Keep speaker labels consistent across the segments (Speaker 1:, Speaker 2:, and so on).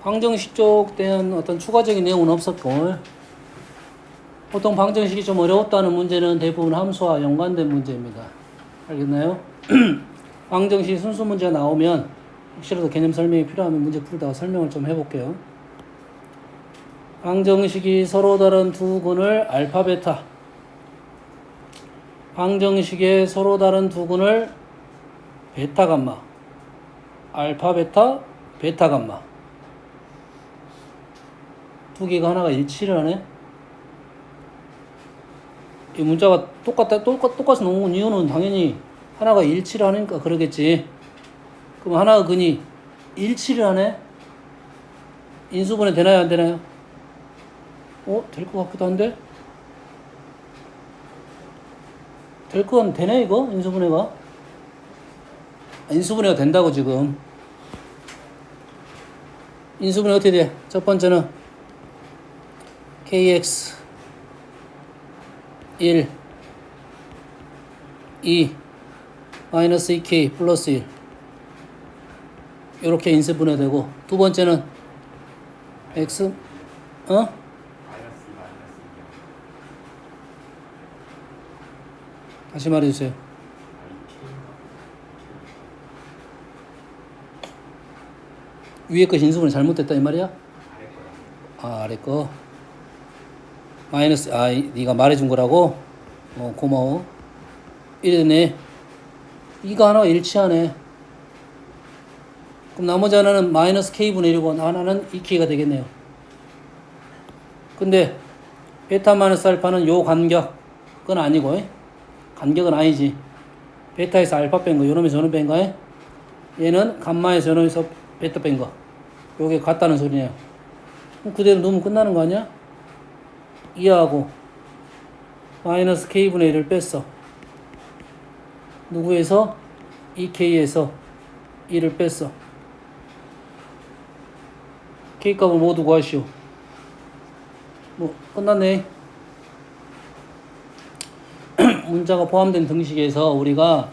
Speaker 1: 방정식 쪽 대한 어떤 추가적인 내용은 없었고, 보통 방정식이 좀 어려웠다는 문제는 대부분 함수와 연관된 문제입니다. 알겠나요? 방정식 순수 문제 나오면 혹시라도 개념 설명이 필요하면 문제 풀다가 설명을 좀 해볼게요. 방정식이 서로 다른 두 근을 알파, 베타. 방정식의 서로 다른 두 근을 베타, 감마. 알파, 베타, 베타, 감마. 두 개가 하나가 일치를 하네. 이 문자가 똑같이 나온 이유는 당연히 하나가 일치를 하니까 그러겠지. 그럼 하나가 근이 일치를 하네? 인수분해 되나요, 안 되나요? 될 것 같기도 한데? 될 건 되네, 이거? 인수분해가? 인수분해가 된다고, 지금. 인수분해 어떻게 돼? 첫 번째는 kx 1 2 마이너스 2k 플러스 1 이렇게 인수분해되고, 두 번째는 x 다시 말해주세요. 위에 거 인수분해 잘못됐다 이 말이야? 아래 거 마이너스 네가 말해준 거라고? 고마워. 이랬네. 이거 하나가 일치하네. 그럼 나머지 하나는 마이너스 k분의 1이고 하나는 2k가 되겠네요. 근데 베타 마이너스 알파는 요 간격은 아니고, 간격은 아니지. 베타에서 알파 뺀 거, 요놈에서 요놈 뺀 거, 얘는 감마에서 요놈에서 베타 뺀 거. 요게 같다는 소리네요. 그럼 그대로 넣으면 끝나는 거 아니야? 이하고 마이너스 k분의 1을 뺐어. 누구에서? 2k에서 1을 뺐어. k값을 모두 구하시오. 끝났네. 문자가 포함된 등식에서 우리가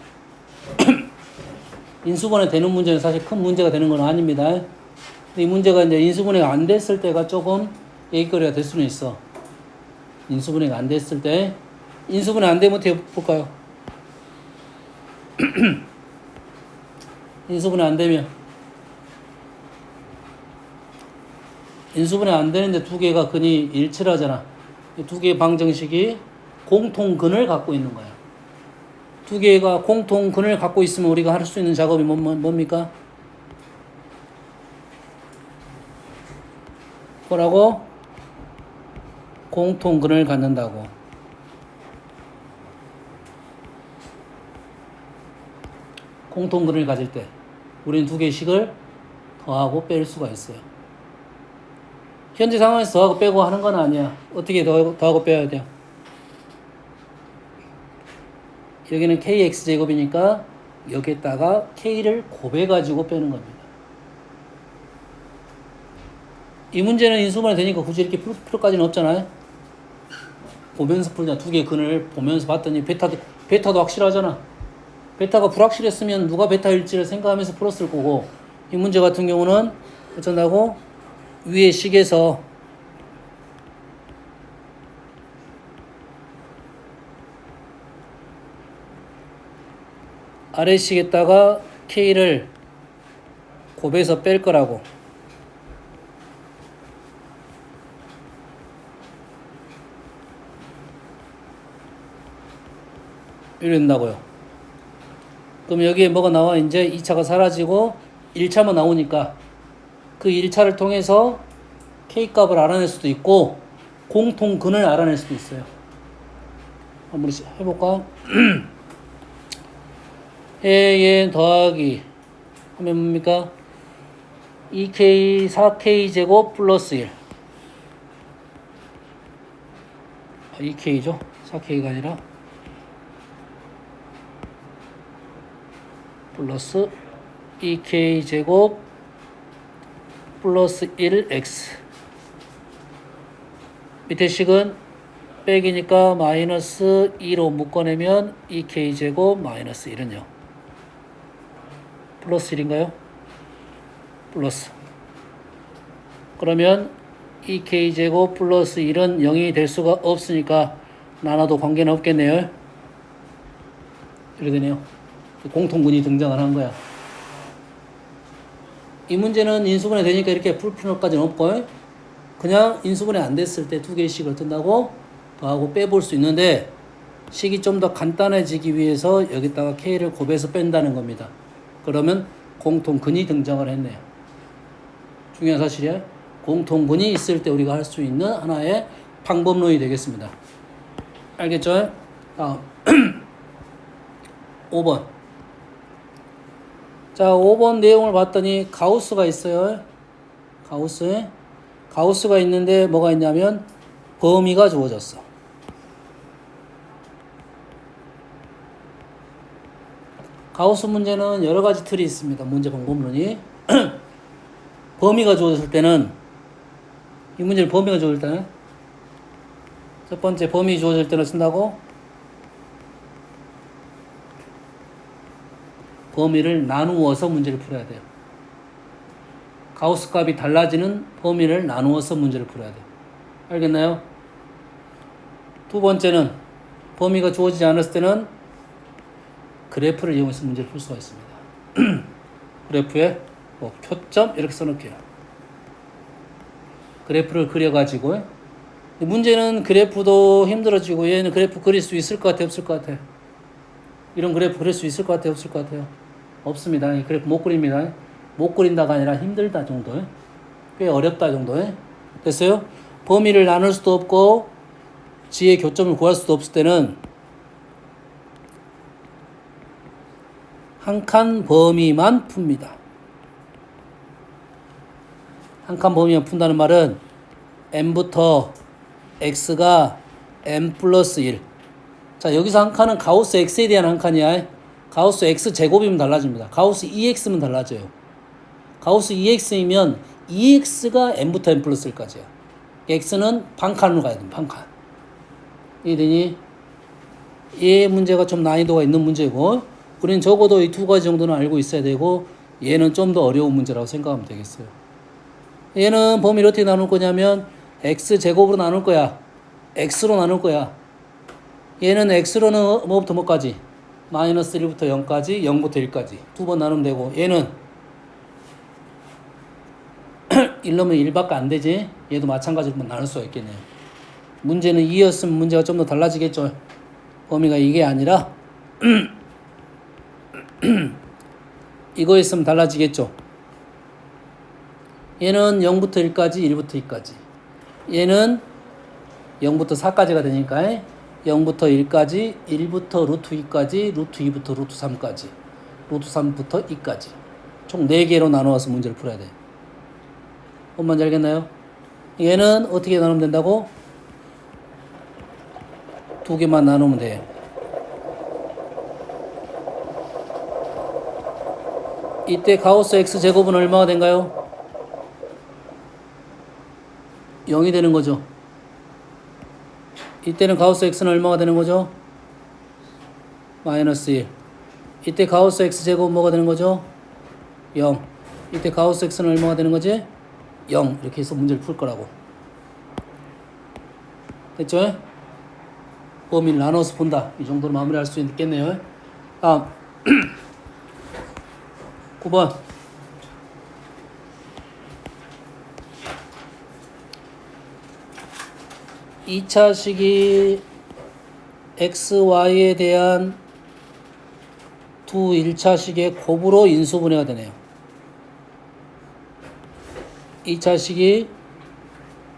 Speaker 1: 인수분해 되는 문제는 사실 큰 문제가 되는 건 아닙니다. 근데 이 문제가 이제 인수분해가 안 됐을 때가 조금 얘기거리가 될 수는 있어. 인수분해가 안 됐을 때, 인수분해 안 되면 어떻게 볼까요? 인수분해 안 되면, 인수분해 안 되는데 두 개가 근이 일치를 하잖아. 이 두 개의 방정식이 공통근을 갖고 있는 거야. 두 개가 공통근을 갖고 있으면 우리가 할 수 있는 작업이 뭡니까? 뭐라고? 공통근을 갖는다고. 공통근을 가질 때 우리는 두 개의 식을 더하고 뺄 수가 있어요. 현재 상황에서 더하고 빼고 하는 건 아니야. 어떻게 더하고 빼야 돼요? 여기는 kx제곱이니까 여기에다가 k를 곱해가지고 빼는 겁니다. 이 문제는 인수분해 되니까 굳이 이렇게 풀 필요까지는 없잖아요. 보면서 풀자. 두 개의 근을 보면서 봤더니 베타도 확실하잖아. 베타가 불확실했으면 누가 베타일지를 생각하면서 풀었을 거고, 이 문제 같은 경우는 어쩐다고? 위의 식에서 아래 식에다가 k를 곱해서 뺄 거라고. 이런다고요. 그럼 여기에 뭐가 나와? 이제 2차가 사라지고 1차만 나오니까 그 1차를 통해서 k값을 알아낼 수도 있고 공통근을 알아낼 수도 있어요. 한번 해볼까? 얘 더하기 하면 뭡니까? 2k 4k 제곱 플러스 1. 2k죠? 4k가 아니라 플러스 2k 제곱 플러스 1x. 밑에 식은 빼기니까 마이너스 2로 묶어내면 2k 제곱 마이너스 1은요. 플러스 1인가요? 플러스. 그러면 2k제곱 플러스 1은 0이 될 수가 없으니까 나눠도 관계는 없겠네요. 이렇게 되네요. 공통분이 등장을 한 거야. 이 문제는 인수분해 되니까 이렇게 풀 필요까지는 없고 그냥 인수분해 안 됐을 때 두 개의 식을 뜬다고 더하고 빼볼 수 있는데 식이 좀 더 간단해지기 위해서 여기다가 k를 곱해서 뺀다는 겁니다. 그러면 공통근이 등장을 했네요. 중요한 사실이에요. 공통분이 있을 때 우리가 할 수 있는 하나의 방법론이 되겠습니다. 알겠죠? 다음 5번. 자, 5번 내용을 봤더니 가우스가 있어요. 가우스가 있는데 뭐가 있냐면 범위가 주어졌어. 가우스 문제는 여러 가지 틀이 있습니다. 문제 방법론이. 범위가 주어졌을 때는 이 문제는 범위가 주어질 때는 첫 번째 범위 주어질 때는 쓴다고 범위를 나누어서 문제를 풀어야 돼요. 가우스 값이 달라지는 범위를 나누어서 문제를 풀어야 돼요. 알겠나요? 두 번째는 범위가 주어지지 않았을 때는 그래프를 이용해서 문제를 풀 수가 있습니다. 그래프에 뭐 표점 이렇게 써놓게요. 그래프를 그려가지고 문제는 그래프도 힘들어지고 얘는 그래프 그릴 수 있을 것 같아요? 없을 것 같아요? 이런 그래프 그릴 수 있을 것 같아요? 없을 것 같아요? 없습니다. 이 그래프 못 그립니다. 못 그린다가 아니라 힘들다 정도. 꽤 어렵다 정도. 됐어요? 범위를 나눌 수도 없고 지의 교점을 구할 수도 없을 때는 한 칸 범위만 풉니다. 한 칸 범위만 푼다는 말은 m부터 x가 m 플러스 1. 자, 여기서 한 칸은 가우스 x에 대한 한 칸이야. 가우스 x 제곱이면 달라집니다. 가우스 2x면 달라져요. 가우스 2x이면 2x가 m부터 m 플러스 1까지야. x는 반칸으로 가야 됩니다. 반칸. 이해되니? 얘 문제가 좀 난이도가 있는 문제고 우리는 적어도 이 두 가지 정도는 알고 있어야 되고 얘는 좀 더 어려운 문제라고 생각하면 되겠어요. 얘는 범위를 어떻게 나눌 거냐면 x제곱으로 나눌 거야. x로 나눌 거야. 얘는 x로는 뭐부터 뭐까지? 마이너스 1부터 0까지, 0부터 1까지. 두 번 나누면 되고 얘는 1로면 1밖에 안 되지. 얘도 마찬가지로 나눌 수가 있겠네요. 문제는 2였으면 문제가 좀 더 달라지겠죠. 범위가 이게 아니라 이거 있으면 달라지겠죠. 얘는 0부터 1까지, 1부터 2까지. 얘는 0부터 4까지가 되니까 0부터 1까지, 1부터 루트 2까지, 루트 2부터 루트 3까지, 루트 3부터 2까지. 총 4개로 나누어서 문제를 풀어야 돼. 뭔 말인지 알겠나요? 얘는 어떻게 나누면 된다고? 2개만 나누면 돼. 이때 가우스 x제곱은 얼마가 된가요? 0이 되는 거죠. 이때는 가우스 x는 얼마가 되는 거죠? 마이너스 1. 이때 가우스 x제곱 뭐가 되는 거죠? 0. 이때 가우스 x는 얼마가 되는 거지? 0. 이렇게 해서 문제를 풀 거라고. 됐죠? 범위를 나눠서 본다. 이 정도로 마무리할 수 있겠네요. 다음 9번. 이 차 식이 XY에 대한 두 1차 식의 곱으로 인수분해가 되네요. 2차 식이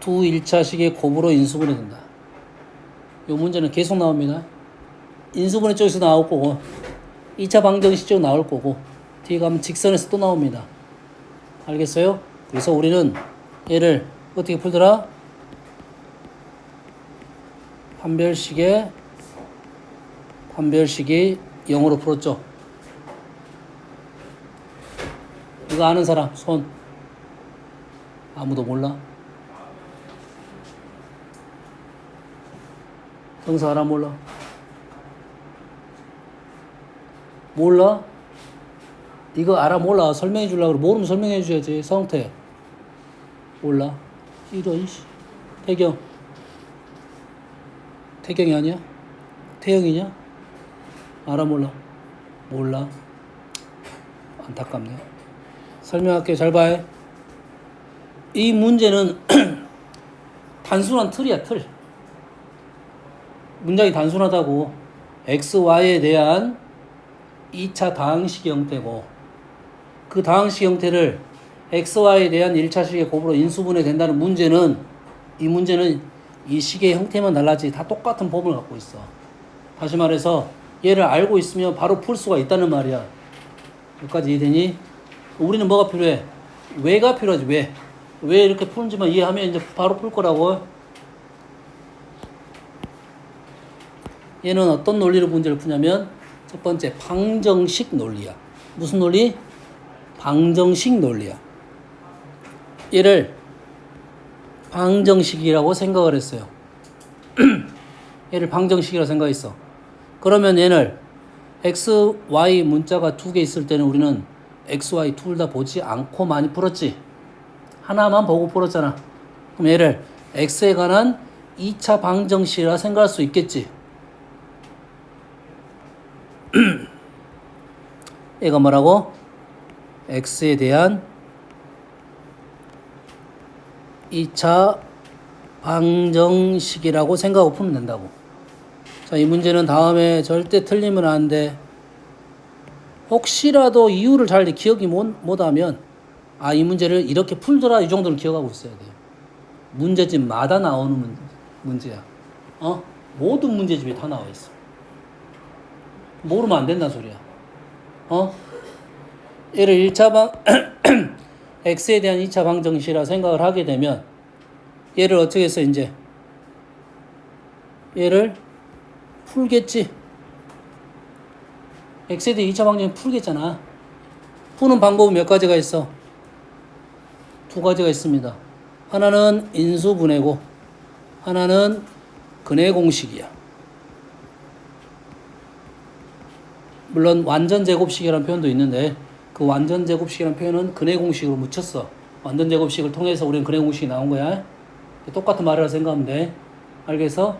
Speaker 1: 두 1차 식의 곱으로 인수분해 된다. 이 문제는 계속 나옵니다. 인수분해 쪽에서 나올 거고 2차 방정식 쪽 나올 거고 뒤에 가면 직선에서 또 나옵니다. 알겠어요? 그래서 우리는 얘를 어떻게 풀더라? 판별식이 0으로 풀었죠. 이거 아는 사람 손. 아무도 몰라? 정사 알아 몰라? 몰라? 이거 알아 몰라 설명해 주려고 그래. 모르면 설명해 줘야지. 성태 몰라. 이런 태경 태경이 아니야? 태영이냐? 알아 몰라? 몰라. 안타깝네. 설명할게. 잘 봐. 이 문제는 단순한 틀이야. 틀. 문장이 단순하다고. x, y에 대한 2차 다항식 형태고 그 다항식 형태를 x, y에 대한 1차식의 곱으로 인수분해 된다는 문제는 이 문제는 이 식의 형태만 달라지 다 똑같은 법을 갖고 있어. 다시 말해서 얘를 알고 있으면 바로 풀 수가 있다는 말이야. 여기까지 이해되니? 우리는 뭐가 필요해? 왜가 필요하지. 왜 이렇게 푸는지만 이해하면 이제 바로 풀 거라고. 얘는 어떤 논리로 문제를 푸냐면 첫 번째 방정식 논리야. 무슨 논리? 방정식 논리야. 얘를 방정식이라고 생각을 했어요. 얘를 방정식이라고 생각했어. 그러면 얘를 x, y 문자가 두 개 있을 때는 우리는 x, y 둘 다 보지 않고 많이 풀었지. 하나만 보고 풀었잖아. 그럼 얘를 x에 관한 2차 방정식이라 생각할 수 있겠지. 얘가 뭐라고? x에 대한 2차 방정식이라고 생각하고 풀면 된다고. 자, 이 문제는 다음에 절대 틀리면 안 돼. 혹시라도 이유를 잘 기억이 못하면 이 문제를 이렇게 풀더라 이 정도는 기억하고 있어야 돼요. 문제집마다 나오는 문제야. 모든 문제집에 다 나와 있어. 모르면 안 된다는 소리야. 얘를 1차 방 x에 대한 2차 방정식이라 생각을 하게 되면 얘를 어떻게 해서 이제 얘를 풀겠지. x에 대한 2차 방정식 풀겠잖아. 푸는 방법은 몇 가지가 있어? 두 가지가 있습니다. 하나는 인수분해고 하나는 근해 공식이야. 물론 완전 제곱식이라는 표현도 있는데 그 완전 제곱식이라는 표현은 근해 공식으로 묻혔어. 완전 제곱식을 통해서 우리는 근해 공식이 나온 거야. 똑같은 말이라 생각하면 돼. 알겠어?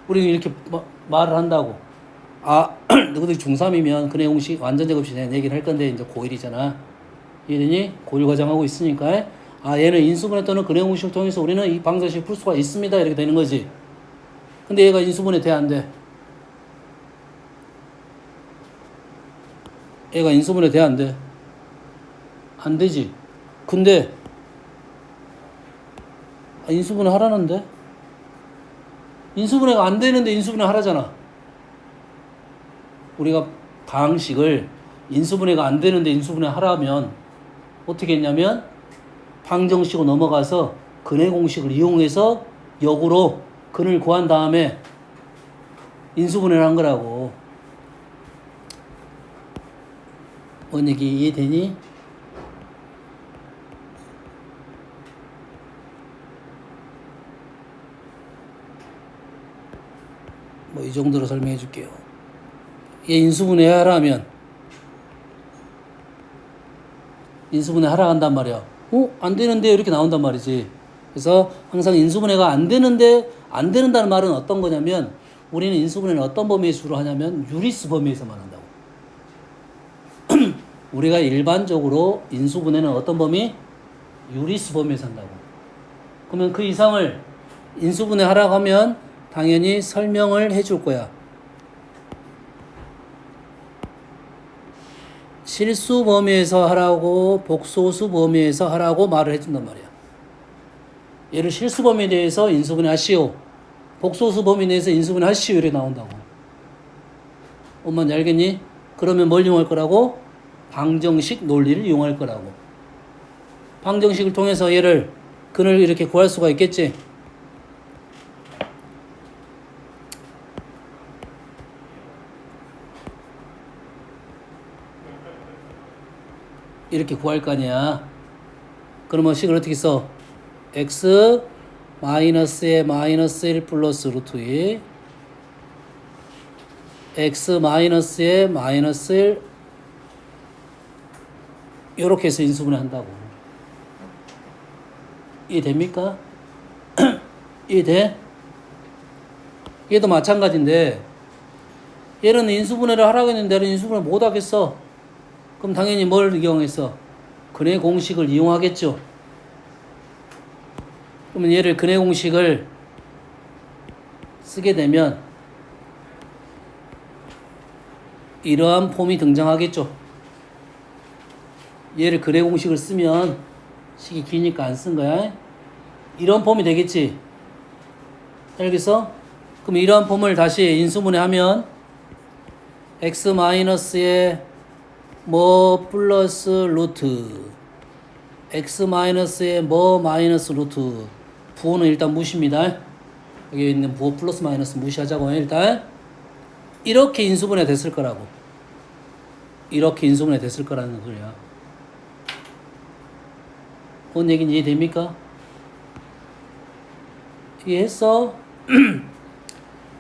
Speaker 1: 우리는 이렇게 말을 한다고. 너희들이 중3이면 근해 공식 완전 제곱식에 대한 얘기를 할 건데 이제 고1이잖아. 이해되니? 고1 과정하고 있으니까 얘는 인수분해 또는 근해 공식을 통해서 우리는 이 방정식을 풀 수가 있습니다. 이렇게 되는 거지. 근데 얘가 인수분해 돼 안 돼? 얘가 인수분해 돼 안 돼? 안 되지. 근데 인수분해 하라는데? 인수분해가 안 되는데 인수분해 하라잖아. 우리가 방식을 인수분해가 안 되는데 인수분해 하라면 어떻게 했냐면 방정식으로 넘어가서 근해 공식을 이용해서 역으로 근을 구한 다음에 인수분해를 한 거라고. 뭔 얘기 이해되니? 뭐 이 정도로 설명해 줄게요. 얘 인수분해 하라면 인수분해 하라 한단 말이야. 안 되는데 이렇게 나온단 말이지. 그래서 항상 인수분해가 안 된다는 말은 어떤 거냐면 우리는 인수분해는 어떤 범위에서 주로 하냐면 유리수 범위에서만 한다고. 우리가 일반적으로 인수분해는 어떤 범위? 유리수 범위에서 한다고. 그러면 그 이상을 인수분해 하라고 하면 당연히 설명을 해줄 거야. 실수 범위에서 하라고 복소수 범위에서 하라고 말을 해준단 말이야. 얘를 실수 범위에 대해서 인수분해 하시오. 복소수 범위에 대해서 인수분해 하시오. 이렇게 나온다고. 엄마는 알겠니? 그러면 뭘 이용할 거라고? 방정식 논리를 이용할 거라고. 방정식을 통해서 얘를 근을 이렇게 구할 수가 있겠지. 이렇게 구할 거 아니야. 그러면 식을 어떻게 써? x 마이너스에 마이너스 1 플러스 루트 2 x 마이너스에 마이너스 1 요렇게 해서 인수분해 한다고. 이해됩니까? 이해돼? 얘도 마찬가지인데 얘는 인수분해를 하라고 했는데 얘는 인수분해 못 하겠어. 그럼 당연히 뭘 이용했어? 근해 공식을 이용하겠죠. 그러면 얘를 근해 공식을 쓰게 되면 이러한 폼이 등장하겠죠. 얘를 근해 공식을 쓰면 식이 기니까 안 쓴 거야. 이런 폼이 되겠지. 알겠어? 그럼 이러한 폼을 다시 인수분해하면 x 마이너스에 뭐 플러스 루트 x 마이너스에 뭐 마이너스 루트 부호는 일단 무시입니다. 여기 있는 부호 플러스 마이너스 무시하자고요. 일단 이렇게 인수분해 됐을 거라고. 이렇게 인수분해 됐을 거라는 소리야. 본 얘기는 이해됩니까? 이해했어?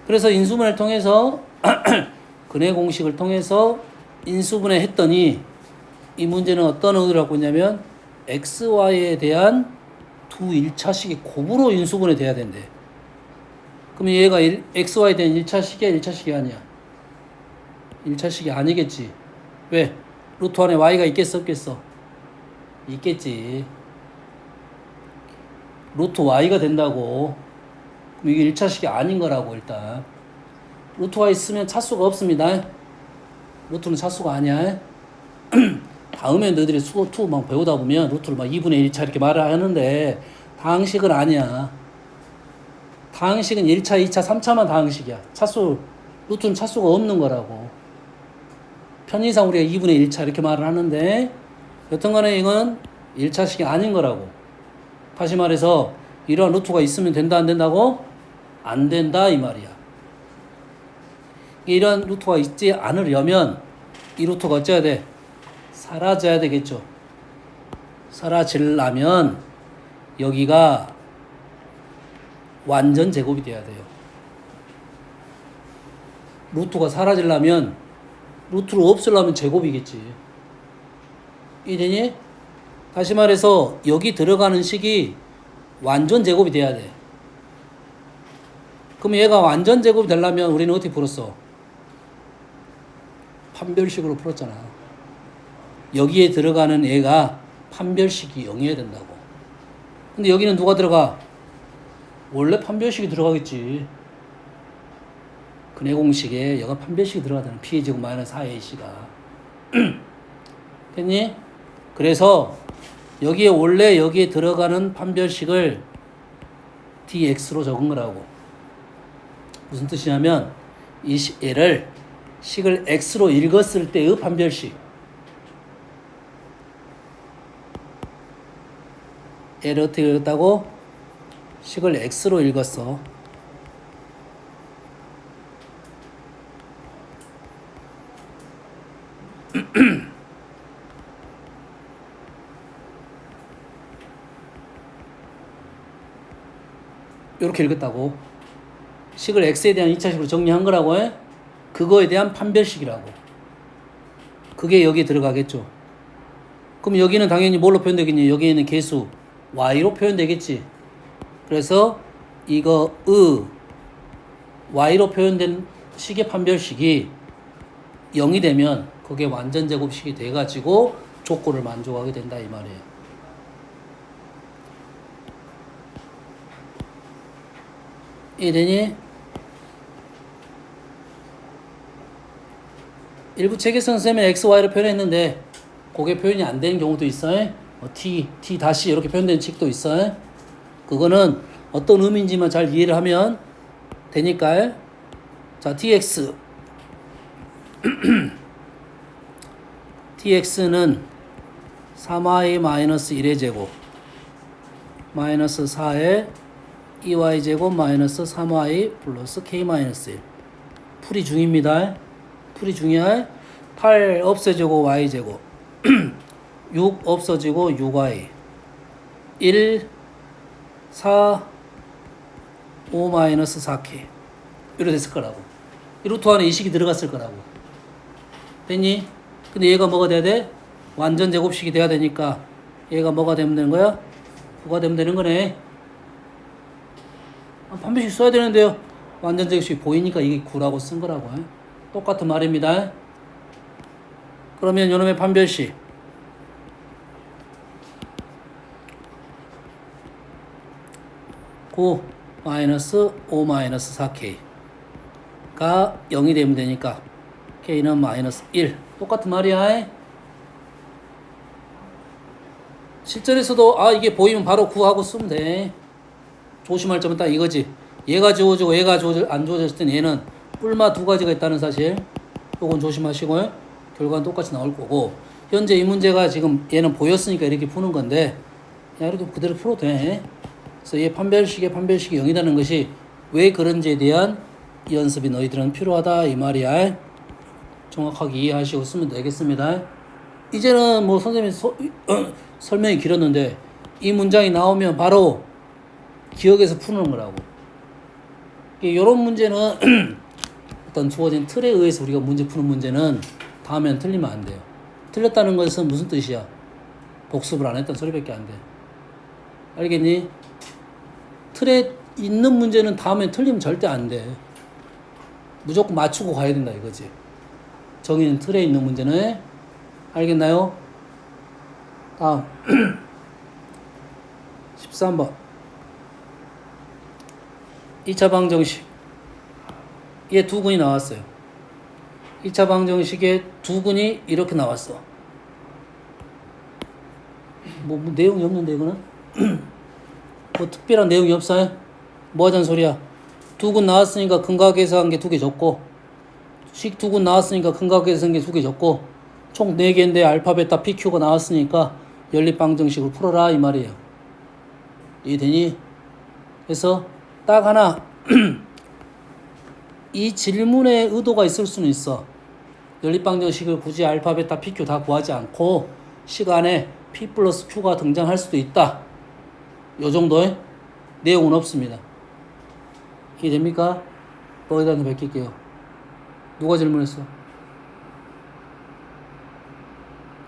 Speaker 1: 그래서 인수분해를 통해서 근해 공식을 통해서 인수분해 했더니 이 문제는 어떤 의도를 갖고 있냐면 xy에 대한 두 1차식이 곱으로 인수분해 돼야 된대. 그럼 얘가 xy에 대한 1차식이야 1차식이 아니야? 1차식이 아니겠지. 왜? 루트 안에 y가 있겠어 없겠어? 있겠지. 루트 y가 된다고. 그럼 이게 1차식이 아닌 거라고. 일단 루트가 있으면 차수가 없습니다. 루트는 차수가 아니야. 다음에 너희들이 수어 2 막 배우다 보면 루트를 막 2분의 1차 이렇게 말을 하는데 다항식은 아니야. 다항식은 1차, 2차, 3차만 다항식이야. 차수, 루트는 차수가 없는 거라고. 편의상 우리가 2분의 1차 이렇게 말을 하는데 여튼간에 이건 1차식이 아닌 거라고. 다시 말해서 이러한 루트가 있으면 된다 안 된다고? 안 된다 이 말이야. 이런 루트가 있지 않으려면 이 루트가 어째야 돼? 사라져야 되겠죠. 사라지려면 여기가 완전 제곱이 돼야 돼요. 루트가 사라지려면 루트를 없애려면 제곱이겠지. 이해되니? 다시 말해서 여기 들어가는 식이 완전 제곱이 돼야 돼. 그럼 얘가 완전 제곱이 되려면 우리는 어떻게 풀었어? 판별식으로 풀었잖아. 여기에 들어가는 애가 판별식이 0이어야 된다고. 근데 여기는 누가 들어가? 원래 판별식이 들어가겠지. 근해 공식에 여가 판별식이 들어가잖아. P의 제곱 마이너스 4AC가. 됐니? 그래서 여기에 원래 여기에 들어가는 판별식을 dx로 적은 거라고. 무슨 뜻이냐면 이 얘를 식을 x로 읽었을 때의 판별식. 얘를 어떻게 읽었다고? 식을 x로 읽었어. 이렇게 읽었다고. 식을 x에 대한 2차식으로 정리한 거라고 해. 그거에 대한 판별식이라고. 그게 여기에 들어가겠죠. 그럼 여기는 당연히 뭘로 표현되겠니? 여기에는 개수 y로 표현되겠지. 그래서 이거 y로 표현된 식의 판별식이 0이 되면 그게 완전 제곱식이 돼가지고 조건을 만족하게 된다 이 말이에요. 이해되니? 일부 책에서는 쌤은 x, y로 표현했는데 그게 표현이 안 되는 경우도 있어요. t 다시 이렇게 표현되는 책도 있어요. 그거는 어떤 의미인지만 잘 이해를 하면 되니까요. 자, dx dx는 3y-1의 제곱 마이너스 4의 2y 제곱 마이너스 3y 플러스 k-1 풀이 중입니다. 풀이 중이야. 8 없어지고 y 제곱 6 없어지고 6y 1 4 5 마이너스 4k 이렇게 됐을 거라고. 이 루트 안에 이 식이 들어갔을 거라고. 됐니? 근데 얘가 뭐가 돼야 돼? 완전 제곱식이 돼야 되니까 얘가 뭐가 되면 되는 거야? 9가 되면 되는 거네. 판별식 써야 되는데요. 완전 제곱식이 보이니까 이게 9라고 쓴 거라고. 똑같은 말입니다. 그러면 요놈의 판별식 9 마이너스 5 마이너스 4K가 0이 되면 되니까 K는 마이너스 1. 똑같은 말이야. 실전에서도 이게 보이면 바로 9하고 쓰면 돼. 조심할 점은 딱 이거지. 얘가 주어지고 얘가 안 주어졌을 땐 얘는 뿔마 두 가지가 있다는 사실. 요건 조심하시고요. 결과는 똑같이 나올 거고. 현재 이 문제가 지금 얘는 보였으니까 이렇게 푸는 건데 이렇게 그대로 풀어도 돼. 그래서 얘 판별식이 0이라는 것이 왜 그런지에 대한 연습이 너희들은 필요하다 이 말이야. 정확하게 이해하시고 쓰면 되겠습니다. 이제는 뭐 선생님이 설명이 길었는데 이 문장이 나오면 바로 기억해서 푸는 거라고. 이런 문제는 어떤 주어진 틀에 의해서 우리가 문제 푸는 문제는 다음엔 틀리면 안 돼요. 틀렸다는 것은 무슨 뜻이야? 복습을 안 했다는 소리밖에 안 돼. 알겠니? 틀에 있는 문제는 다음엔 틀리면 절대 안 돼. 무조건 맞추고 가야 된다 이거지. 정의는 틀에 있는 문제는. 알겠나요? 다음 13번 2차 방정식. 얘 두 근이 나왔어요. 2차 방정식에 두 근이 이렇게 나왔어. 뭐 내용이 없는데 이거는? 뭐 특별한 내용이 없어요? 뭐 하자는 소리야? 두 근 나왔으니까 근각에서 한 게 두 개 적고 식 두 근 나왔으니까 근각에서 한 게 두 개 적고 총 4개인데 알파, 베타, PQ가 나왔으니까 연립방정식을 풀어라 이 말이에요. 이해되니? 그래서 딱 하나 이 질문에 의도가 있을 수는 있어. 연립방정식을 굳이 알파, 베타, PQ 다 구하지 않고 시간에 P 플러스 Q가 등장할 수도 있다. 요 정도의 내용은 없습니다. 이해됩니까? 거기다 베낄게요. 누가 질문했어?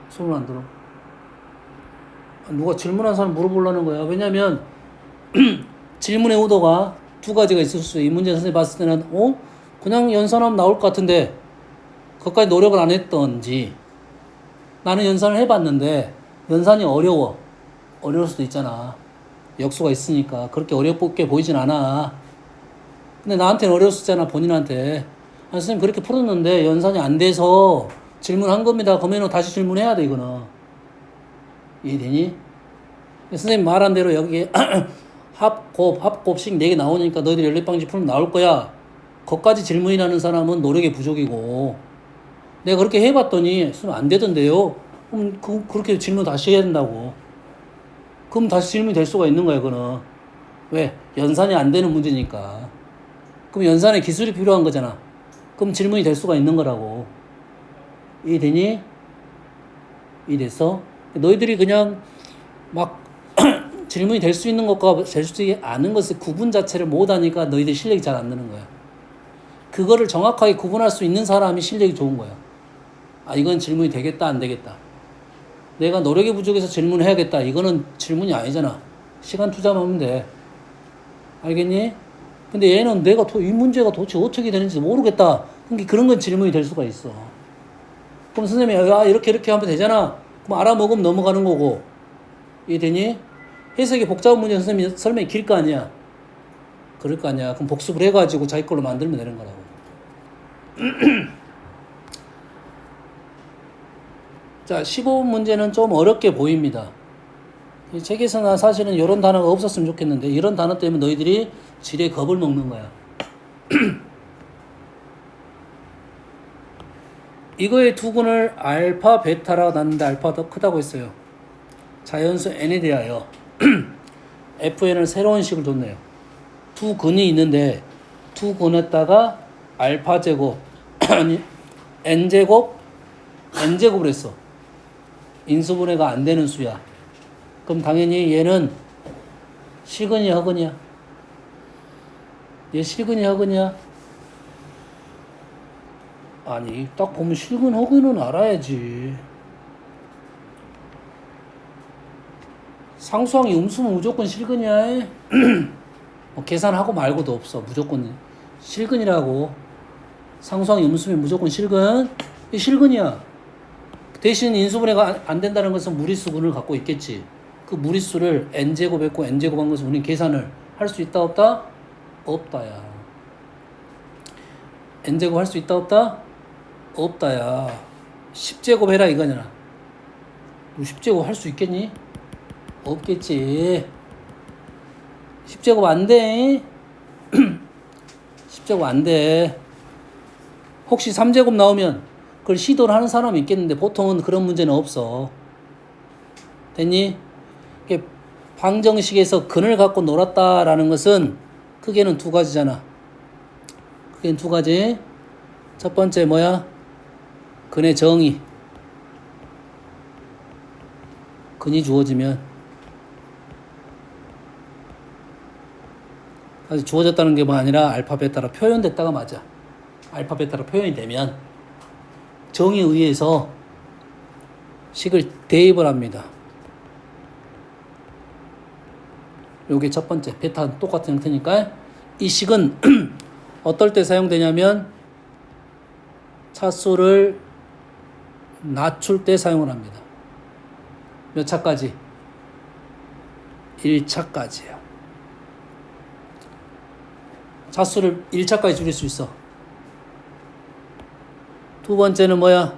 Speaker 1: 손을 안 들어. 누가 질문한 사람 물어보려는 거야. 왜냐면 질문의 의도가 두 가지가 있을 수 있어. 이 문제 선생님이 봤을 때는 그냥 연산하면 나올 것 같은데 그것까지 노력을 안 했던지 나는 연산을 해봤는데 연산이 어려울 수도 있잖아. 역수가 있으니까 그렇게 어렵게 보이진 않아. 근데 나한테는 어려웠었잖아. 본인한테. 선생님 그렇게 풀었는데 연산이 안 돼서 질문한 겁니다. 그러면 다시 질문해야 돼 이거는. 이해되니? 선생님 말한 대로 여기 합곱식 4개 나오니까 너희들 연립방식 풀면 나올 거야. 거기까지 질문이라는 사람은 노력의 부족이고 내가 그렇게 해봤더니 안 되던데요. 그럼 그렇게 질문 다시 해야 된다고. 그럼 다시 질문이 될 수가 있는 거야 그거는. 왜? 연산이 안 되는 문제니까. 그럼 연산에 기술이 필요한 거잖아. 그럼 질문이 될 수가 있는 거라고. 이해되니? 이해됐어? 너희들이 그냥 막 질문이 될 수 있는 것과 될 수 있지 않은 것의 구분 자체를 못하니까 너희들 실력이 잘 안 느는 거야. 그거를 정확하게 구분할 수 있는 사람이 실력이 좋은 거야. 이건 질문이 되겠다 안 되겠다. 내가 노력이 부족해서 질문을 해야겠다. 이거는 질문이 아니잖아. 시간 투자만 하면 돼. 알겠니? 근데 얘는 내가 이 문제가 도대체 어떻게 되는지 모르겠다. 그러니까 그런 건 질문이 될 수가 있어. 그럼 선생님이 이렇게 하면 되잖아. 그럼 알아먹으면 넘어가는 거고. 이해되니? 해석이 복잡한 문제 선생님이 설명이 길 거 아니야. 그럴 거 아니야. 그럼 복습을 해가지고 자기 걸로 만들면 되는 거라고. 자, 15번 문제는 좀 어렵게 보입니다. 이 책에서는 사실은 이런 단어가 없었으면 좋겠는데 이런 단어 때문에 너희들이 지레 겁을 먹는 거야. 이거의 두 근을 알파, 베타라고 놨는데 알파가 더 크다고 했어요. 자연수 n에 대하여 fn을 새로운 식을 줬네요. 두 근이 있는데 두 근에다가 알파 제곱 아니 n제곱을 했어. 인수분해가 안 되는 수야. 그럼 당연히 얘는 시근이야 허근이야? 얘 시근이야 허근이야? 아니 딱 보면 시근 허근은 알아야지. 상수항이 음수면 무조건 실근이야. 뭐 계산하고 말고도 없어. 무조건 실근이라고. 상수항이 음수면 무조건 실근. 이 실근이야. 대신 인수분해가 안 된다는 것은 무리수근을 갖고 있겠지. 그 무리수를 n제곱 했고 n제곱 한 것을 우리는 계산을 할 수 있다 없다? 없다야. n제곱 할 수 있다 없다? 없다야. 10제곱 해라 이거잖아. 너 10제곱 할 수 있겠니? 없겠지. 10제곱 안 돼. 10제곱 안 돼. 혹시 3제곱 나오면 그걸 시도를 하는 사람이 있겠는데 보통은 그런 문제는 없어. 됐니? 방정식에서 근을 갖고 놀았다라는 것은 크게는 두 가지잖아. 크게는 두 가지. 첫 번째 뭐야? 근의 정의. 근이 주어지면 사실 주어졌다는 게 뭐 아니라 알파 베타로 표현됐다가 맞아. 알파 베타로 표현이 되면 정의에 의해서 식을 대입을 합니다. 요게 첫 번째. 베타는 똑같은 형태니까 이 식은 어떨 때 사용되냐면 차수를 낮출 때 사용을 합니다. 몇 차까지? 1차까지요. 차수를 1차까지 줄일 수 있어. 두 번째는 뭐야?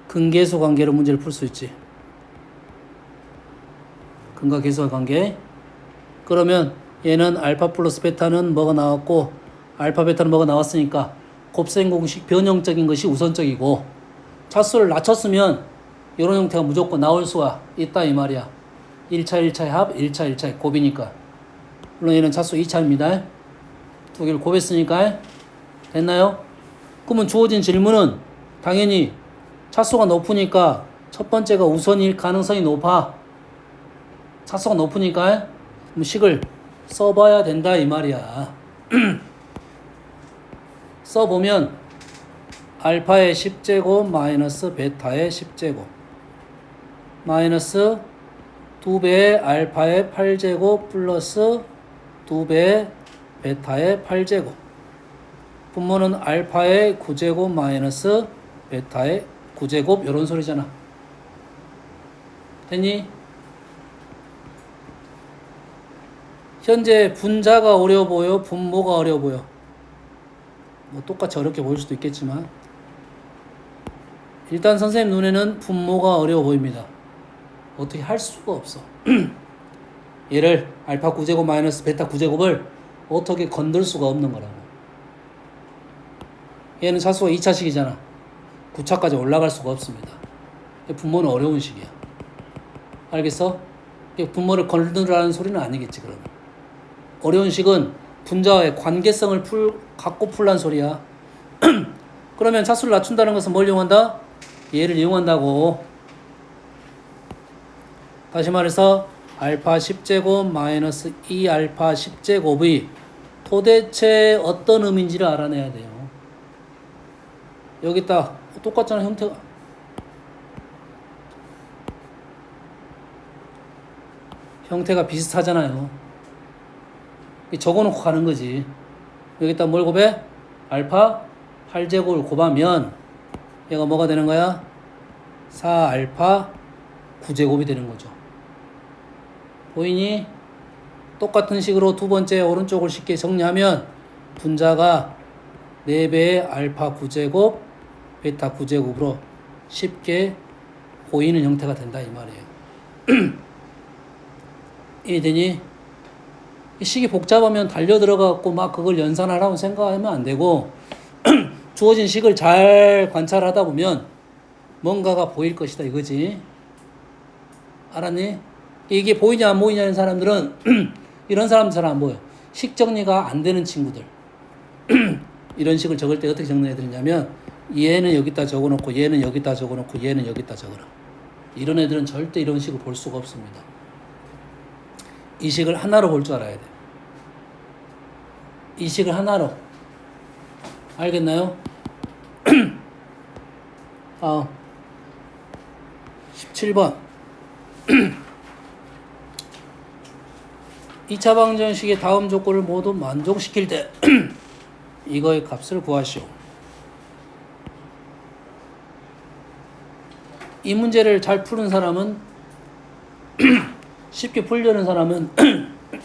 Speaker 1: 근계수 관계로 문제를 풀 수 있지. 근과 계수의 관계. 그러면 얘는 알파 플러스 베타는 뭐가 나왔고 알파 베타는 뭐가 나왔으니까 곱셈 공식 변형적인 것이 우선적이고 차수를 낮췄으면 이런 형태가 무조건 나올 수가 있다 이 말이야. 1차 1차의 합, 1차 1차의 곱이니까. 물론 얘는 차수 2차입니다. 두 개를 곱했으니까. 됐나요? 그러면 주어진 질문은 당연히 차수가 높으니까 첫 번째가 우선일 가능성이 높아. 차수가 높으니까 그럼 식을 써봐야 된다 이 말이야. 써보면 알파의 10제곱 마이너스 베타의 10제곱 마이너스 2배의 알파의 8제곱 플러스 2배의 베타의 8제곱 분모는 알파의 9제곱 마이너스 베타의 9제곱 이런 소리잖아. 됐니? 현재 분자가 어려워 보여? 분모가 어려워 보여? 뭐 똑같이 어렵게 보일 수도 있겠지만 일단 선생님 눈에는 분모가 어려워 보입니다. 어떻게 할 수가 없어. 얘를 알파 9제곱 마이너스 베타 9제곱을 어떻게 건들 수가 없는 거라고. 얘는 차수가 2차식이잖아. 9차까지 올라갈 수가 없습니다. 분모는 어려운 식이야. 알겠어? 분모를 건드라는 소리는 아니겠지 그러면. 어려운 식은 분자와의 관계성을 갖고 풀란 소리야. 그러면 차수를 낮춘다는 것은 뭘 이용한다? 얘를 이용한다고. 다시 말해서 알파 10제곱 마이너스 2알파 10제곱의 도대체 어떤 의미인지를 알아내야 돼요. 여기 딱 똑같잖아 형태가 비슷하잖아요. 적어놓고 가는 거지. 여기다 뭘 곱해? 알파 8제곱을 곱하면 얘가 뭐가 되는 거야? 4알파 9제곱이 되는 거죠. 보이니? 똑같은 식으로 두 번째 오른쪽을 쉽게 정리하면 분자가 4배의 알파 9제곱 베타 9제곱으로 쉽게 보이는 형태가 된다 이 말이에요. 이해되니? 이 식이 복잡하면 달려 들어가고 막 그걸 연산하라고 생각하면 안 되고 주어진 식을 잘 관찰하다 보면 뭔가가 보일 것이다 이거지. 알았니? 이게 보이냐 안 보이냐는 사람들은 이런 사람들 잘 안 보여. 식 정리가 안 되는 친구들. 이런 식을 적을 때 어떻게 정리해야 되냐면 얘는 여기다 적어놓고 얘는 여기다 적어놓고 얘는 여기다 적어라. 이런 애들은 절대 이런 식을 볼 수가 없습니다. 이 식을 하나로 볼 줄 알아야 돼. 이 식을 하나로. 알겠나요? 17번 2차 방정식의 다음 조건을 모두 만족시킬 때 이거의 값을 구하시오. 이 문제를 잘 푸는 사람은 쉽게 풀려는 사람은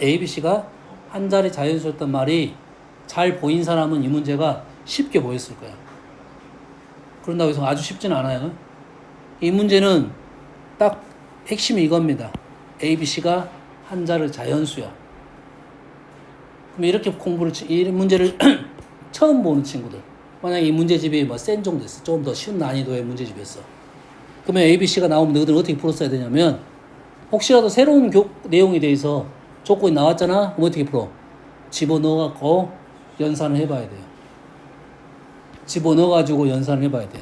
Speaker 1: A, B, C가 한 자리 자연수였단 말이 잘 보인 사람은 이 문제가 쉽게 보였을 거야. 그런다고 해서 아주 쉽지는 않아요. 이 문제는 딱 핵심이 이겁니다. A, B, C가 한 자리 자연수야. 그럼 이렇게 이 문제를 처음 보는 친구들, 만약에 이 문제집이 뭐 센 정도였어, 좀 더 쉬운 난이도의 문제집이었어, 그러면 A, B, C가 나오면 너희들은 어떻게 풀었어야 되냐면, 혹시라도 새로운 내용에 대해서 조건이 나왔잖아? 그럼 어떻게 풀어? 집어넣어갖고 연산을 해봐야 돼요. 집어넣어가지고 연산을 해봐야 돼.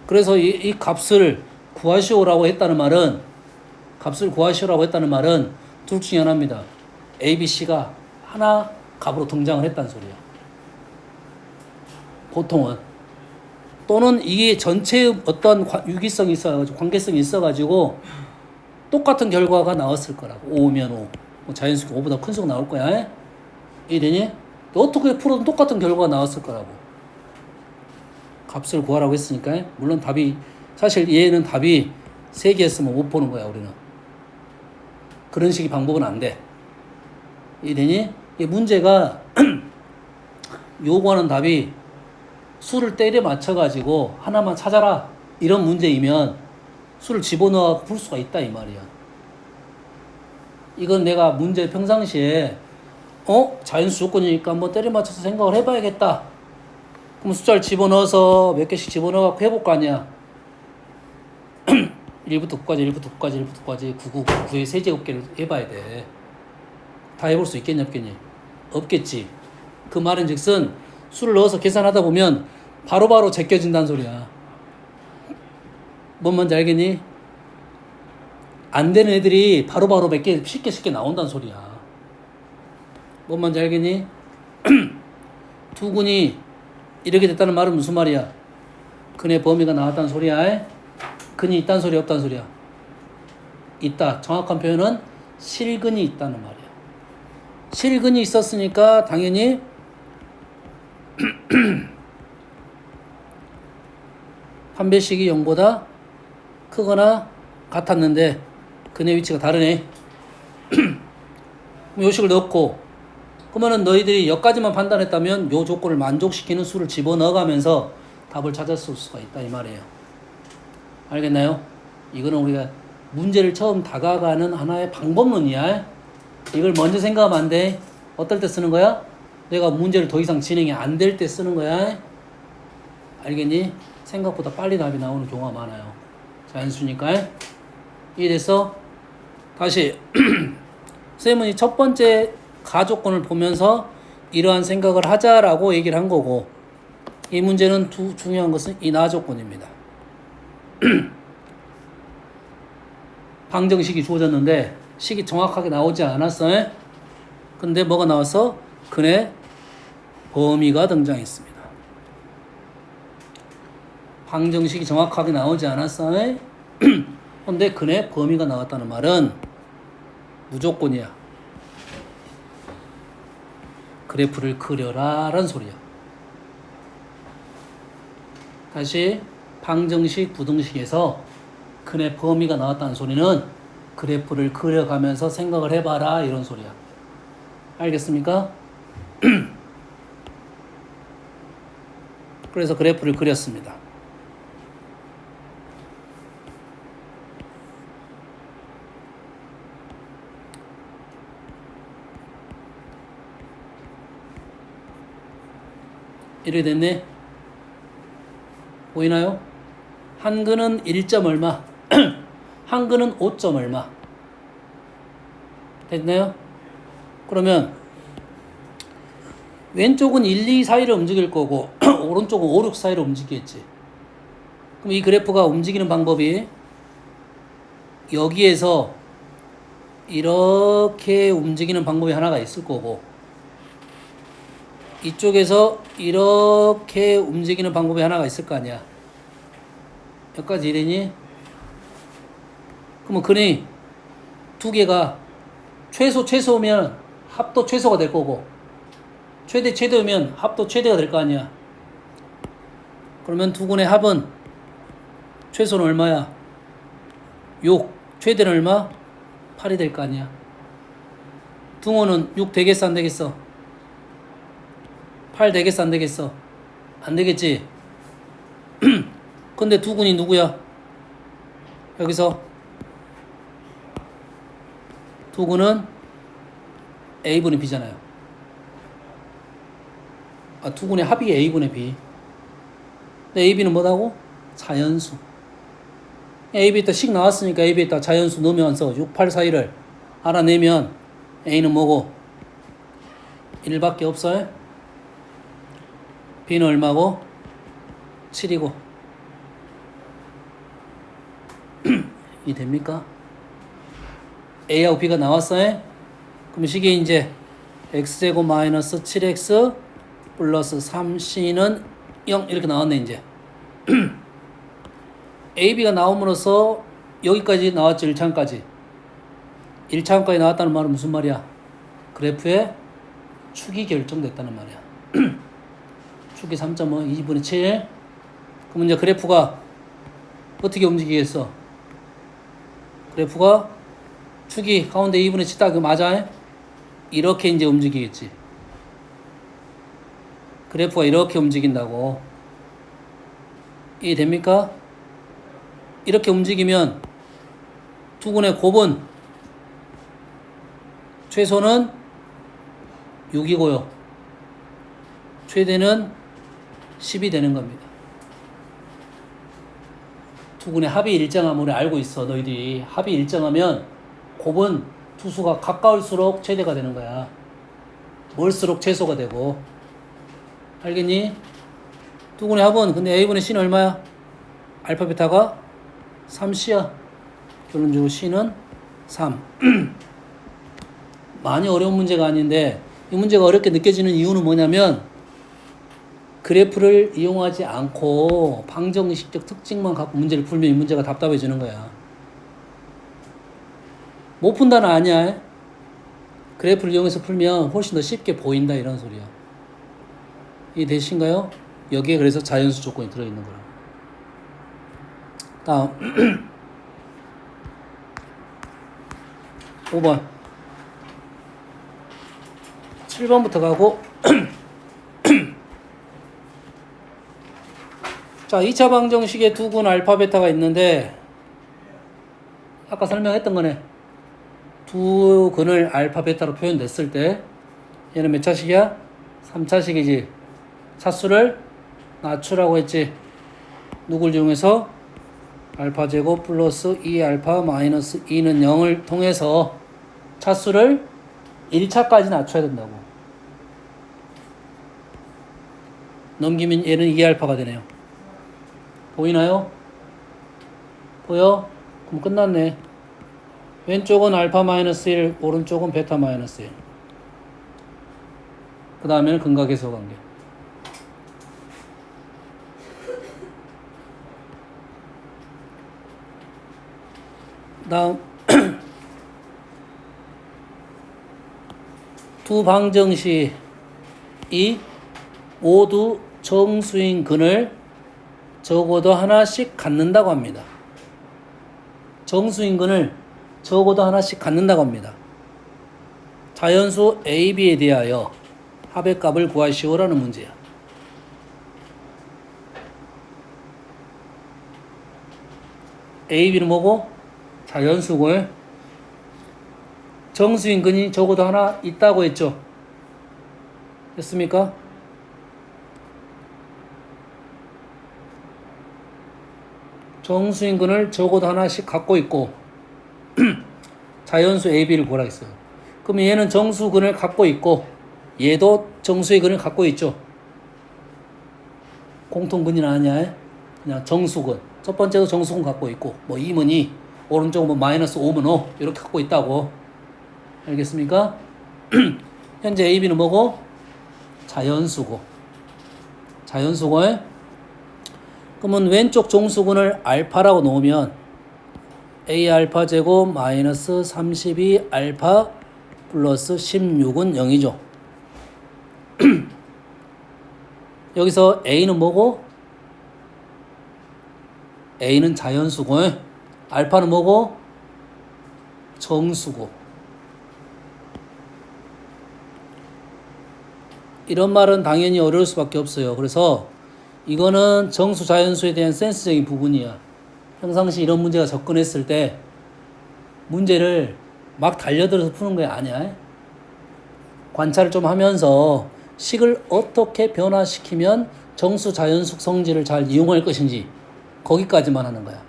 Speaker 1: 그래서 이 값을 구하시오라고 했다는 말은, 둘 중에 하나입니다. A, B, C가 하나 값으로 등장을 했다는 소리야. 보통은. 또는 이게 전체의 어떤 유기성이 있어가지고, 관계성이 있어가지고, 똑같은 결과가 나왔을 거라고. 5면 5. 뭐 자연스럽게 5보다 큰 수가 나올 거야. 이해되니? 어떻게 풀어도 똑같은 결과가 나왔을 거라고. 값을 구하라고 했으니까. 물론 사실 얘는 답이 3개였으면 못 보는 거야, 우리는. 그런 식의 방법은 안 돼. 이해되니? 이 문제가 요구하는 답이 수를 때려 맞춰가지고 하나만 찾아라, 이런 문제이면 수를 집어넣어 풀 수가 있다, 이 말이야. 이건 내가 문제 평상시에 자연수 조건이니까 한번 때려 맞춰서 생각을 해봐야겠다. 그럼 숫자를 집어넣어서 몇 개씩 집어넣어갖고 해볼 거 아니야. 1부터 9까지, 1부터 9까지, 1부터 9까지, 9의 세제곱계를 해봐야 돼. 다 해볼 수 있겠니, 없겠니? 없겠지. 그 말은 즉슨 수를 넣어서 계산하다 보면 바로바로 제껴진다는 소리야. 뭔 말인지 알겠니? 안 되는 애들이 바로바로 몇 개 쉽게 나온다는 소리야. 뭔 말인지 알겠니? 두근이 이렇게 됐다는 말은 무슨 말이야? 근의 범위가 나왔다는 소리야. 근이 있다는 소리야, 없다는 소리야? 있다. 정확한 표현은 실근이 있다는 말이야. 실근이 있었으니까 당연히 판별식이 0보다 크거나 같았는데 근의 위치가 다르네. 요식을 넣고, 그러면은 너희들이 여기까지만 판단했다면 요 조건을 만족시키는 수를 집어넣어가면서 답을 찾을 수가 있다, 이 말이에요. 알겠나요? 이거는 우리가 문제를 처음 다가가는 하나의 방법론이야. 이걸 먼저 생각하면 안 돼. 어떨 때 쓰는 거야? 내가 문제를 더 이상 진행이 안 될 때 쓰는 거야. 알겠니? 생각보다 빨리 답이 나오는 경우가 많아요. 자연수니까. 이해됐어? 다시 쌤은 이 첫 번째 가조건을 보면서 이러한 생각을 하자라고 얘기를 한 거고, 이 문제는 중요한 것은 이 나조건입니다. 방정식이 주어졌는데 식이 정확하게 나오지 않았어. 근데 뭐가 나왔어? 근의 범위가 등장했습니다. 방정식이 정확하게 나오지 않았어. 근데 근의 범위가 나왔다는 말은 무조건이야. 그래프를 그려라 라는 소리야. 다시 방정식, 부등식에서 근의 범위가 나왔다는 소리는 그래프를 그려가면서 생각을 해봐라, 이런 소리야. 알겠습니까? 그래서 그래프를 그렸습니다. 이렇게 됐네. 보이나요? 한 근은 1점 얼마, 한 근은 5점 얼마. 됐나요? 그러면 왼쪽은 1, 2 사이를 움직일 거고 오른쪽은 5, 6 사이를 움직이겠지. 그럼 이 그래프가 움직이는 방법이 여기에서 이렇게 움직이는 방법이 하나가 있을 거고, 이쪽에서 이렇게 움직이는 방법이 하나가 있을 거 아니야. 여기까지 이래니? 그러면 근이 두 개가 최소면 합도 최소가 될 거고, 최대면 합도 최대가 될 거 아니야. 그러면 두근의 합은 최소는 얼마야? 6. 최대는 얼마? 8이 될 거 아니야. 둥어는 6 되겠어, 안 되겠어? 8 되겠어, 안 되겠어? 안 되겠지? 근데 두근이 누구야? 여기서 두근은 A분의 B잖아요. 두근의 합이 A분의 B. 근데 AB는 뭐라고? 자연수. AB에다 식 나왔으니까 AB에다 자연수 넣으면서 6, 8, 4, 1을 알아내면 A는 뭐고? 1밖에 없어요? B는 얼마고? 7이고. 이 됩니까? A하고 B가 나왔어요? 그럼 식이 이제 x제곱 마이너스 7x 플러스 3c는 0 이렇게 나왔네 이제. A, B가 나옴으로써 여기까지 나왔죠. 1차원까지. 1차원까지 나왔다는 말은 무슨 말이야? 그래프의 축이 결정됐다는 말이야. 축이 3.5, 2분의 7. 그럼 이제 그래프가 어떻게 움직이겠어? 그래프가 축이 가운데 2분의 7 딱 맞아? 이렇게 이제 움직이겠지. 그래프가 이렇게 움직인다고. 이해됩니까? 이렇게 움직이면 두근의 곱은 최소는 6이고요. 최대는 10이 되는 겁니다. 두근의 합이 일정함을 알고 있어. 너희들이 합이 일정하면 곱은 투수가 가까울수록 최대가 되는 거야. 멀수록 최소가 되고. 알겠니? 두근의 합은 근데 A분의 C는 얼마야? 알파 베타가 3C야. 결론적으로 C는 3. 많이 어려운 문제가 아닌데 이 문제가 어렵게 느껴지는 이유는 뭐냐면 그래프를 이용하지 않고 방정식적 특징만 갖고 문제를 풀면 이 문제가 답답해지는 거야. 못 푼다는 아니야. 그래프를 이용해서 풀면 훨씬 더 쉽게 보인다 이런 소리야. 이해되신가요? 여기에 그래서 자연수 조건이 들어있는 거라. 다음 5번 7번부터 가고 자 2차 방정식에 두근 알파 베타가 있는데 아까 설명했던 거네. 두 근을 알파 베타로 표현됐을 때 얘는 몇 차식이야? 3차식이지. 차수를 낮추라고 했지. 누굴 이용해서? 알파 제곱 플러스 2알파 마이너스 2는 0을 통해서 차수를 1차까지 낮춰야 된다고. 넘기면 얘는 2알파가 되네요. 보이나요? 보여? 그럼 끝났네. 왼쪽은 알파 마이너스 1, 오른쪽은 베타 마이너스 1. 그 다음에는 근각에서 관계. 다음 두 방정식이 모두 정수인 근을 적어도 하나씩 갖는다고 합니다. 정수인 근을 적어도 하나씩 갖는다고 합니다. 자연수 A, B에 대하여 합의 값을 구하시오라는 문제야. A, B는 뭐고? 자연수고 정수인 근이 적어도 하나 있다고 했죠. 됐습니까? 정수인 근을 적어도 하나씩 갖고 있고 자연수 A, B를 구하라 했어요. 그럼 얘는 정수근을 갖고 있고 얘도 정수의 근을 갖고 있죠. 공통근이 아니야. 그냥 정수근. 첫 번째도 정수근 갖고 있고 뭐 2면 2, 오른쪽은 뭐 마이너스 5면 5 이렇게 갖고 있다고. 알겠습니까? 현재 A, B는 뭐고? 자연수고. 자연수고. 그러면 왼쪽 정수근을 알파라고 놓으면 A 알파 제곱 마이너스 32 알파 플러스 16은 0이죠. 여기서 A는 뭐고? A는 자연수고, 알파는 뭐고? 정수고. 이런 말은 당연히 어려울 수밖에 없어요. 그래서 이거는 정수 자연수에 대한 센스적인 부분이야. 평상시 이런 문제가 접근했을 때 문제를 막 달려들어서 푸는 게 아니야. 관찰을 좀 하면서 식을 어떻게 변화시키면 정수 자연수 성질을 잘 이용할 것인지 거기까지만 하는 거야.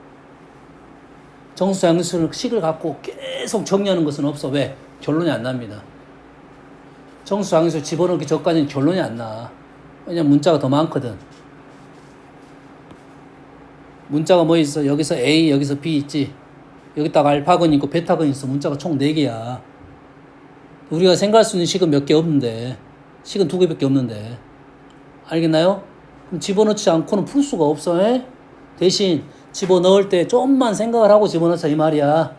Speaker 1: 정수 자연수는 식을 갖고 계속 정리하는 것은 없어. 왜? 결론이 안 납니다. 정수 자연수 집어넣기 전까지는 결론이 안 나. 왜냐면 문자가 더 많거든. 문자가 뭐 있어? 여기서 A, 여기서 B 있지. 여기다가 알파근 있고 베타근 있어. 문자가 총 4개야. 우리가 생각할 수 있는 식은 몇 개 없는데, 식은 2개밖에 없는데, 알겠나요? 그럼 집어넣지 않고는 풀 수가 없어. 에? 대신 집어넣을 때 좀만 생각을 하고 집어넣자 이 말이야.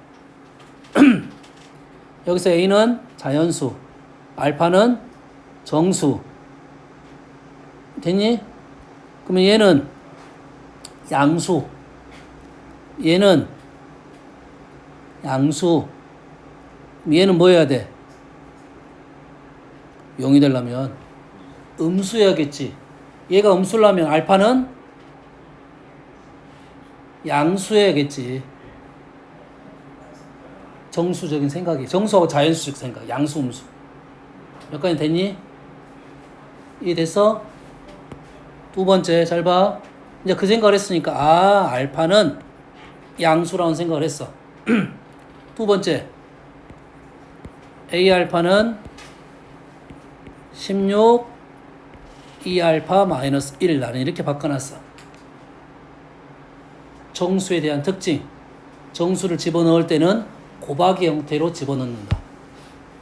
Speaker 1: 여기서 A는 자연수, 알파는 정수. 됐니? 그러면 얘는 양수, 얘는 양수, 얘는 뭐 해야 돼? 0이 되려면 음수해야겠지. 얘가 음수려면 알파는 양수해야겠지. 정수적인 생각이. 정수하고 자연수적 생각. 양수, 음수. 여기까지 됐니? 이해됐어? 두 번째, 잘 봐. 이제 그 생각을 했으니까, 아, 알파는 양수라는 생각을 했어. 두 번째, A 알파는 16, E 알파 마이너스 1 나는 이렇게 바꿔놨어. 정수에 대한 특징. 정수를 집어넣을 때는 곱하기 형태로 집어넣는다.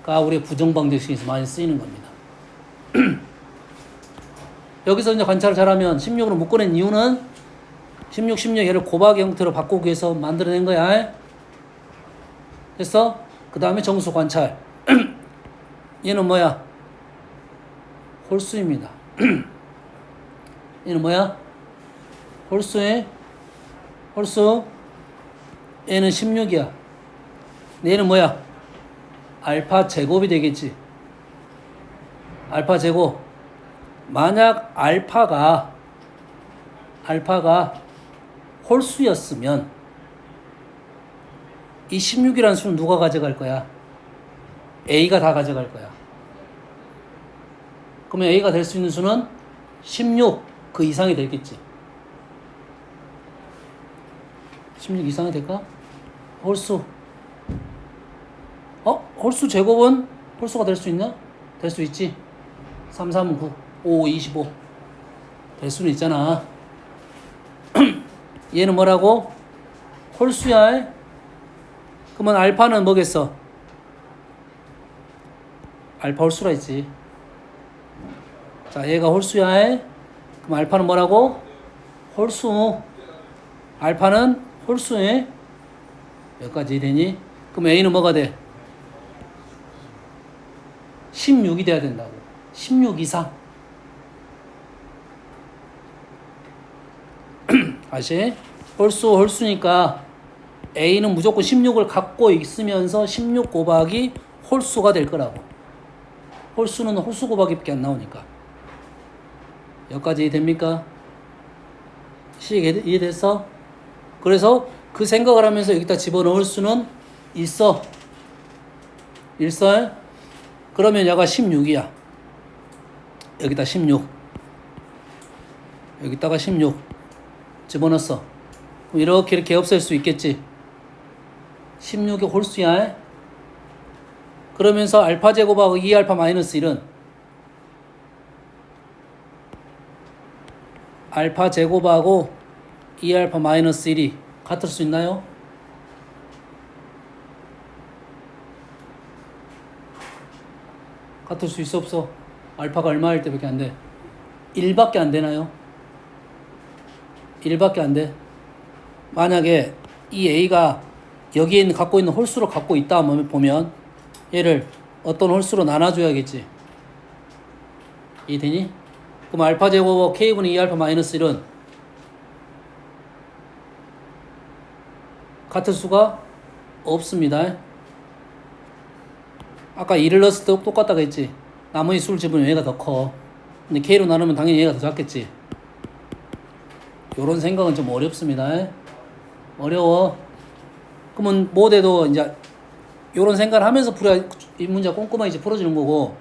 Speaker 1: 가 우리의 부정방정식에서 많이 쓰이는 겁니다. 여기서 이제 관찰을 잘하면 16으로 묶어낸 이유는 16 얘를 곱하기 형태로 바꾸기 위해서 만들어낸 거야. 됐어? 그 다음에 정수 관찰. 얘는 뭐야? 홀수입니다. 얘는 뭐야? 홀수에 홀수. 얘는 16이야. 얘는 뭐야? 알파 제곱이 되겠지. 알파 제곱. 만약 알파가 홀수였으면 이 16이라는 수는 누가 가져갈 거야? A가 다 가져갈 거야. 그러면 A가 될 수 있는 수는 16 그 이상이 되겠지. 16 이상이 될까? 홀수. 홀수 제곱은 홀수가 될 수 있나? 될 수 있지. 3, 3, 9, 5, 25. 될 수는 있잖아. 얘는 뭐라고? 홀수야. 그러면 알파는 뭐겠어? 알파 홀수라 했지. 자, 얘가 홀수야. 그럼 알파는 뭐라고? 홀수. 알파는 홀수에 여기까지 되니? 그럼 A는 뭐가 돼? 16이 돼야 된다고. 16 이상. 다시. 홀수니까 A는 무조건 16을 갖고 있으면서 16 곱하기 홀수가 될 거라고. 홀수는 홀수 곱하기밖에 안 나오니까. 여기까지 됩니까? 이해됐어? 그래서 그 생각을 하면서 여기다 집어넣을 수는 있어. 일설. 그러면 얘가 16이야. 여기다 16. 여기다가 16 집어넣었어. 이렇게 없앨 수 있겠지. 16이 홀수야. 그러면서 알파 제곱하고 2알파 마이너스 1은 알파 제곱하고 2알파 마이너스 1이 같을 수 있나요? 같을 수 있어 없어? 알파가 얼마일 때밖에 안 돼? 1밖에 안 되나요? 1밖에 안 돼. 만약에 이 A가 여기에 갖고 있는 홀수를 갖고 있다 보면 얘를 어떤 홀수로 나눠줘야겠지. 이해되니? 그럼 알파 제곱 k분의 2알파 마이너스 1은 같을 수가 없습니다. 아까 2를 넣었을 때 똑같다고 했지. 나머지 수를 집으면 얘가 더 커. 근데 k로 나누면 당연히 얘가 더 작겠지. 요런 생각은 좀 어렵습니다. 어려워. 그러면 모대도 이제 요런 생각을 하면서 풀어야 이 문제가 꼼꼼하게 이제 풀어지는 거고.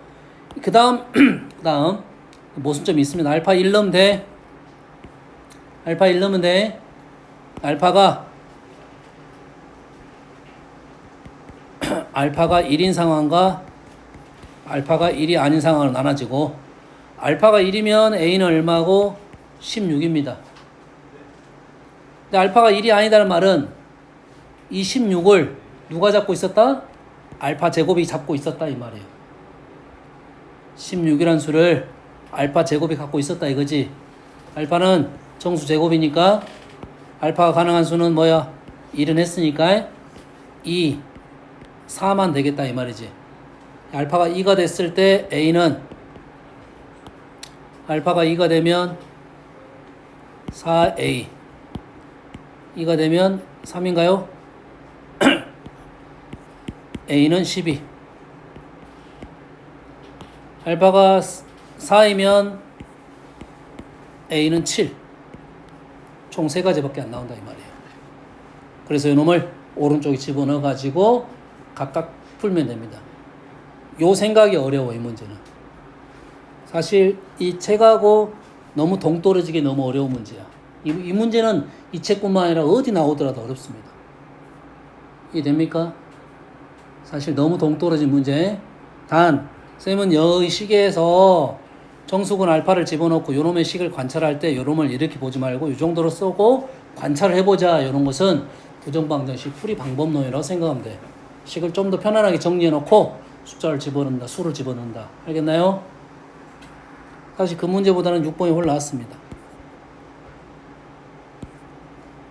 Speaker 1: 그 다음 모순점이 있습니다. 알파 1 넣으면 돼. 알파 1 넣으면 돼. 알파가 1인 상황과 알파가 1이 아닌 상황으로 나눠지고, 알파가 1이면 A는 얼마고? 16입니다. 근데 알파가 1이 아니다는 말은 이 16을 누가 잡고 있었다? 알파 제곱이 잡고 있었다 이 말이에요. 16이란 수를 알파 제곱이 갖고 있었다 이거지. 알파는 정수 제곱이니까 알파가 가능한 수는 뭐야? 1은 했으니까 2, 4만 되겠다 이 말이지. 알파가 2가 됐을 때 A는 알파가 2가 되면 4A, 2가 되면 3인가요? A는 12. 알파가 4이면 A는 7. 총 3가지밖에 안 나온다 이 말이에요. 그래서 이놈을 오른쪽에 집어넣어 가지고 각각 풀면 됩니다. 요 생각이 어려워 이 문제는. 사실 이 책하고 너무 동떨어지게 너무 어려운 문제야. 이 문제는 이 책뿐만 아니라 어디 나오더라도 어렵습니다. 이해됩니까? 사실 너무 동떨어진 문제. 단 쌤은 여의 식에서 정수근 알파를 집어넣고 요놈의 식을 관찰할 때 요놈을 이렇게 보지 말고 이 정도로 쓰고 관찰을 해보자. 이런 것은 부정방정식 풀이 방법론이라고 생각하면 돼. 식을 좀 더 편안하게 정리해놓고 숫자를 집어넣는다, 수를 집어넣는다. 알겠나요? 사실 그 문제보다는 6번이 훨씬 나았습니다.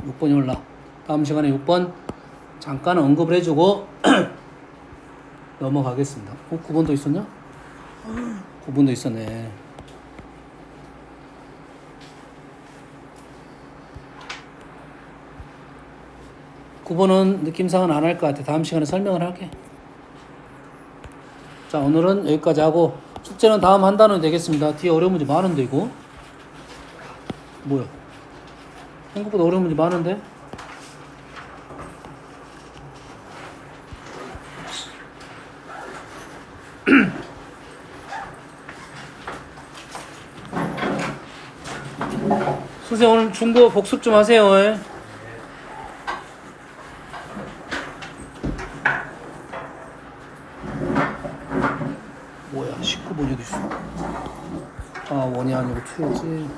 Speaker 1: 6번이 훨씬 나아. 다음 시간에 6번 잠깐 언급을 해주고 넘어가겠습니다. 9번도 있었냐? 9번도 있었네. 9번은 느낌상은 안 할 것 같아. 다음 시간에 설명을 할게. 자, 오늘은 여기까지 하고 숙제는 다음 한 단원 되겠습니다. 뒤에 어려운 문제 많은데 이거 뭐야? 생각보다 어려운 문제 많은데? 선생님 오늘 중국어 복습 좀 하세요. 뭐야 19번이 어디 있어? 아 원이 아니고 2지.